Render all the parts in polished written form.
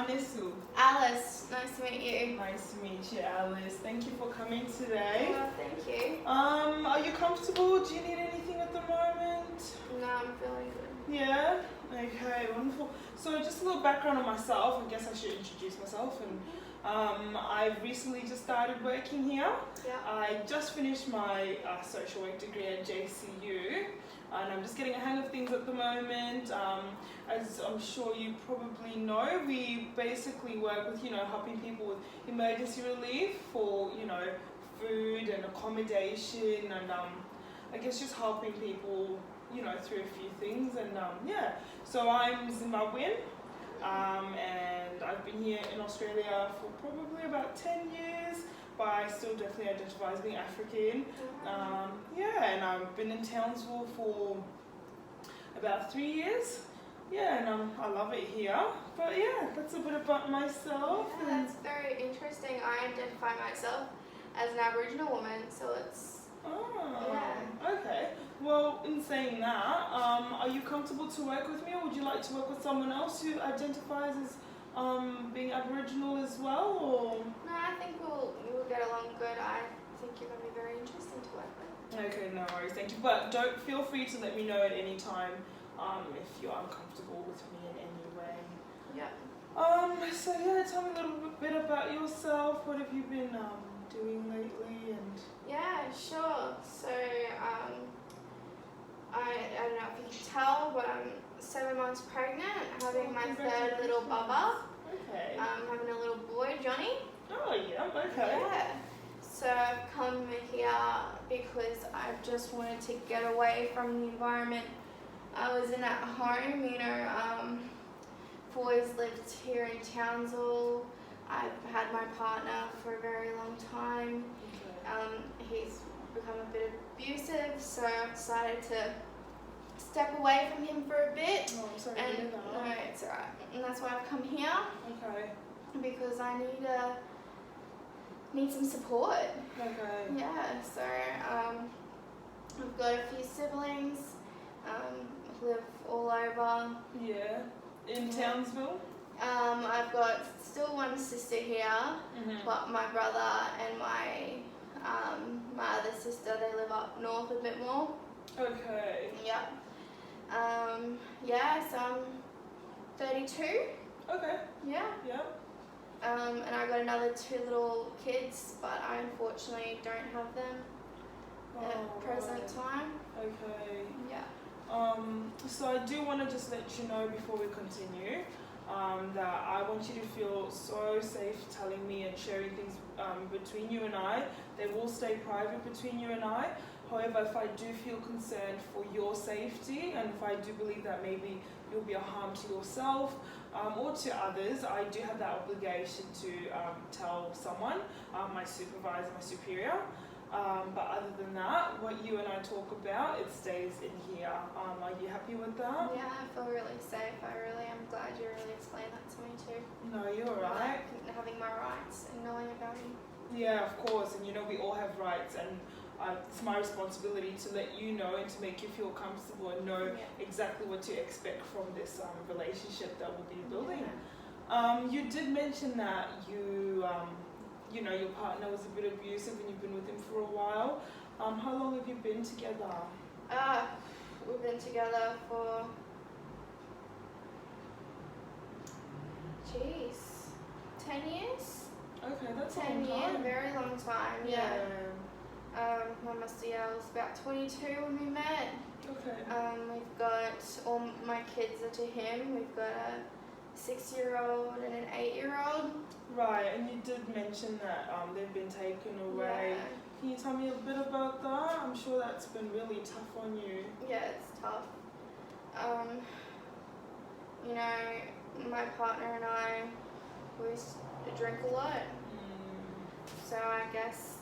Anesu. Alice, nice to meet you. Nice to meet you, Alice. Thank you for coming today. Well, thank you. Are you comfortable? Do you need anything at the moment? No, I'm feeling good. Yeah? Okay, wonderful. So just a little background on myself. I guess I should introduce myself. And I've recently just started working here. Yeah. I just finished my social work degree at JCU. And I'm just getting a hang of things at the moment. As I'm sure you probably know, we basically work with, helping people with emergency relief for, food and accommodation and I guess just helping people, through a few things. And so I'm Zimbabwean and I've been here in Australia for probably about 10 years. But I still definitely identify as being African. And I've been in Townsville for about 3 years. Yeah, and I love it here. But yeah, that's a bit about myself. Yeah, that's very interesting. I identify myself as an Aboriginal woman, so it's... Okay. Well, in saying that, are you comfortable to work with me, or would you like to work with someone else who identifies as being Aboriginal as well, or? No, I think we'll get along good. I think you're going to be very interesting to work with. Okay, no worries, thank you. But don't feel free to let me know at any time if you're uncomfortable with me in any way. Yeah. So yeah, tell me a little bit about yourself. What have you been doing lately? And yeah, sure. So I don't know if you can tell, but I'm 7 months pregnant, having my third little bubba. Okay. Having a little boy, Johnny. Oh yeah, okay. Yeah. So I've come here because I just wanted to get away from the environment I was in at home. I've always lived here in Townsville. I've had my partner for a very long time. Okay. He's become a bit abusive, so I've decided to step away from him for a bit. Oh, I'm sorry to And hear that. no, it's alright. And that's why I've come here, Okay. because I need some support. Okay. Yeah, so I've got a few siblings, live all over. Yeah. In Townsville? I've got still one sister here, but my brother and my other sister, they live up north a bit more. Okay. Yeah. So I'm 32. Okay. Yeah. Yeah. And I got another 2 little kids, but I unfortunately don't have them at present time. Okay. Yeah. So I do want to just let you know before we continue that I want you to feel so safe telling me and sharing things between you and I. They will stay private between you and I. However, if I do feel concerned for your safety, and if I do believe that maybe you'll be a harm to yourself or to others, I do have that obligation to tell someone, my supervisor, my superior. But other than that, what you and I talk about, it stays in here. Are you happy with that? Yeah, I feel really safe. I really am glad you really explained that to me too. No, you're alright. Like having my rights and knowing about you. Yeah, of course. And we all have rights, and it's my responsibility to let you know and to make you feel comfortable and know exactly what to expect from this relationship that we'll be building. Yeah. You did mention that your partner was a bit abusive and you've been with him for a while. How long have you been together? We've been together for 10 years. Okay, that's 10 a long years, time. very long time. Yeah. I was about 22 when we met. Okay. We've got all my kids are to him. We've got a 6-year-old and an 8-year-old. Right, and you did mention that they've been taken away. Yeah. Can you tell me a bit about that? I'm sure that's been really tough on you. Yeah, it's tough. My partner and I, we used to drink a lot. So I guess,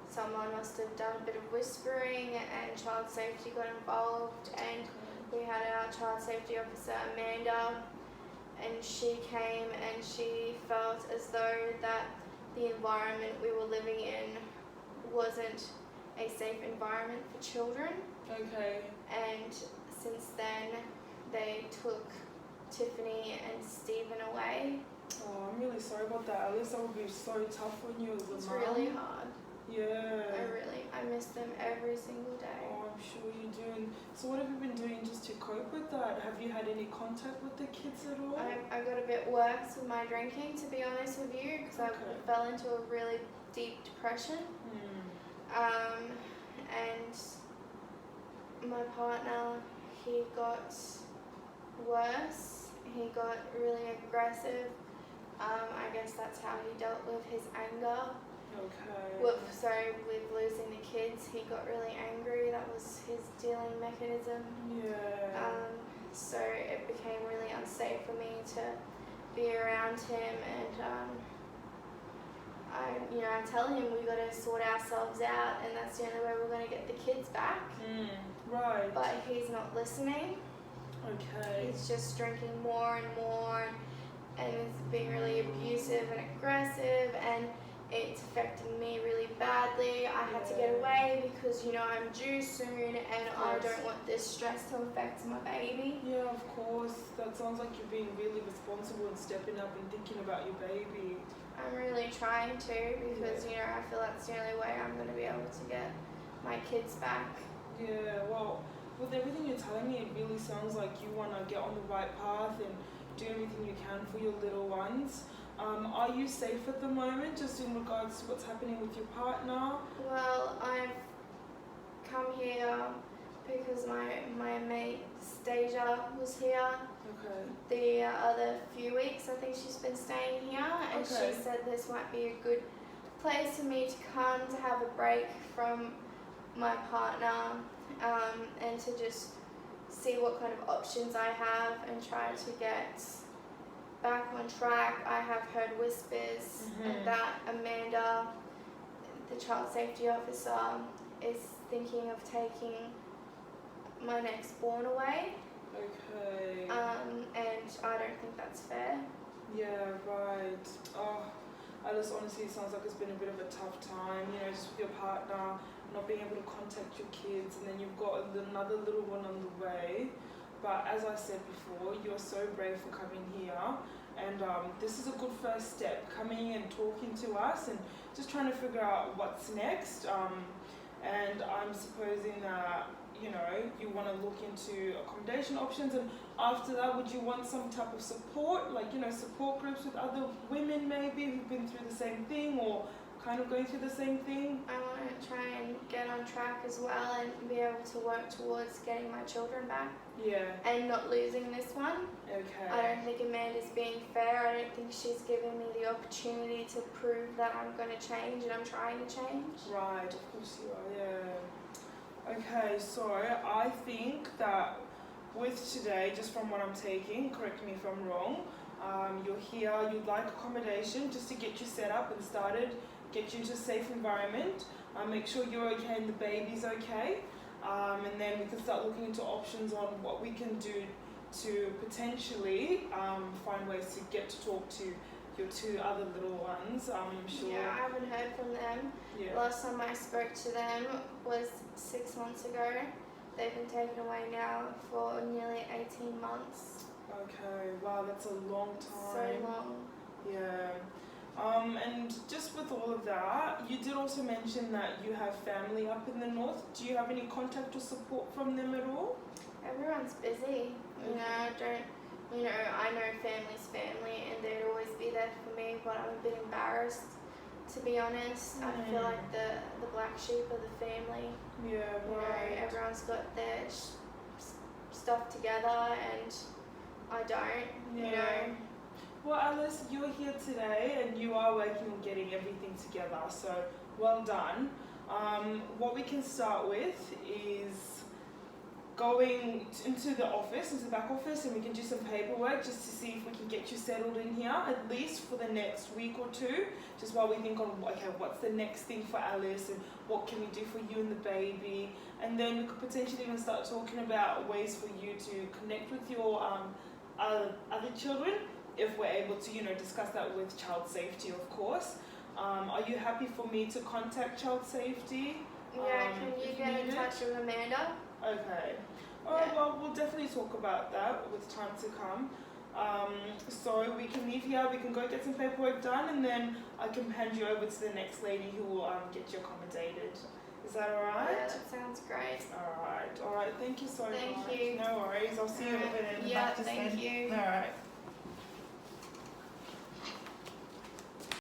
someone must have done a bit of whispering and child safety got involved, and we had our child safety officer, Amanda, and she came and she felt as though that the environment we were living in wasn't a safe environment for children. Okay. And since then, they took Tiffany and Stephen away. Oh, I'm really sorry about that, Alice. That would be so tough on you as a It's mum. really hard. Yeah. I miss them every single day. Oh, I'm sure you do. And so what have you been doing just to cope with that? Have you had any contact with the kids at all? I got a bit worse with my drinking, to be honest with you, because Okay. I fell into a really deep depression. And my partner, he got worse. He got really aggressive. I guess that's how he dealt with his anger. Okay. With losing the kids, he got really angry. That was his dealing mechanism. Yeah. So it became really unsafe for me to be around him, and I tell him we got to sort ourselves out, and that's the only way we're going to get the kids back. Right. But he's not listening. Okay. He's just drinking more and more, and it's being really abusive and aggressive, and it's affecting me really badly. I had to get away because I'm due soon, and I don't want this stress to affect my baby. Yeah, of course. That sounds like you're being really responsible and stepping up and thinking about your baby. I'm really trying to, because I feel that's the only way I'm going to be able to get my kids back. Yeah, well, with everything you're telling me, it really sounds like you want to get on the right path and do everything you can for your little ones. Are you safe at the moment, just in regards to what's happening with your partner? Well, I've come here because my mate Stasia was here. Okay. The other few weeks, I think she's been staying here, and Okay. she said this might be a good place for me to come to have a break from my partner, and to just see what kind of options I have and try to get back on track. I have heard whispers that Amanda, the child safety officer, is thinking of taking my next born away. Okay. And I don't think that's fair. Yeah, right. Oh, Alice, honestly, it sounds like it's been a bit of a tough time, just with your partner, not being able to contact your kids, and then you've got another little one on the way. But as I said before, you're so brave for coming here, and this is a good first step, coming and talking to us and just trying to figure out what's next. And I'm supposing that you want to look into accommodation options, and after that, would you want some type of support, like support groups with other women maybe who've been through the same thing or kind of going through the same thing? I want to try and get on track as well and be able to work towards getting my children back. Yeah. And not losing this one. Okay. I don't think Amanda's being fair. I don't think she's giving me the opportunity to prove that I'm going to change, and I'm trying to change. Right, of course you are, yeah. Okay, so I think that with today, just from what I'm taking, correct me if I'm wrong, you're here, you'd like accommodation just to get you set up and started, get you into a safe environment, make sure you're okay and the baby's okay, and then we can start looking into options on what we can do to potentially find ways to get to talk to your two other little ones. I'm sure. Yeah, I haven't heard from them. Yeah. Last time I spoke to them was 6 months ago. They've been taken away now for nearly 18 months. Okay, wow, that's a long time. So long. Yeah. And just with all of that, you did also mention that you have family up in the north. Do you have any contact or support from them at all? Everyone's busy. I know family's family, and they'd always be there for me, but I'm a bit embarrassed, to be honest. I feel like the black sheep of the family. Yeah, right. Everyone's got their stuff together, and I don't. Well, Alice, you're here today, and you are working on getting everything together, so well done. What we can start with is going into the back office, and we can do some paperwork just to see if we can get you settled in here, at least for the next week or two, just while we think on, okay, what's the next thing for Alice, and what can we do for you and the baby, and then we could potentially even start talking about ways for you to connect with your other children, if we're able to, discuss that with child safety, of course. Are you happy for me to contact child safety? Yeah, can you get in touch with Amanda? Okay. Alright, well, we'll definitely talk about that with time to come. So we can leave here, we can go get some paperwork done, and then I can hand you over to the next lady who will get you accommodated. Is that alright? Yeah, that sounds great. Alright, thank you so much. Thank you. No worries, I'll see you in a bit. Yeah, thank you. Alright.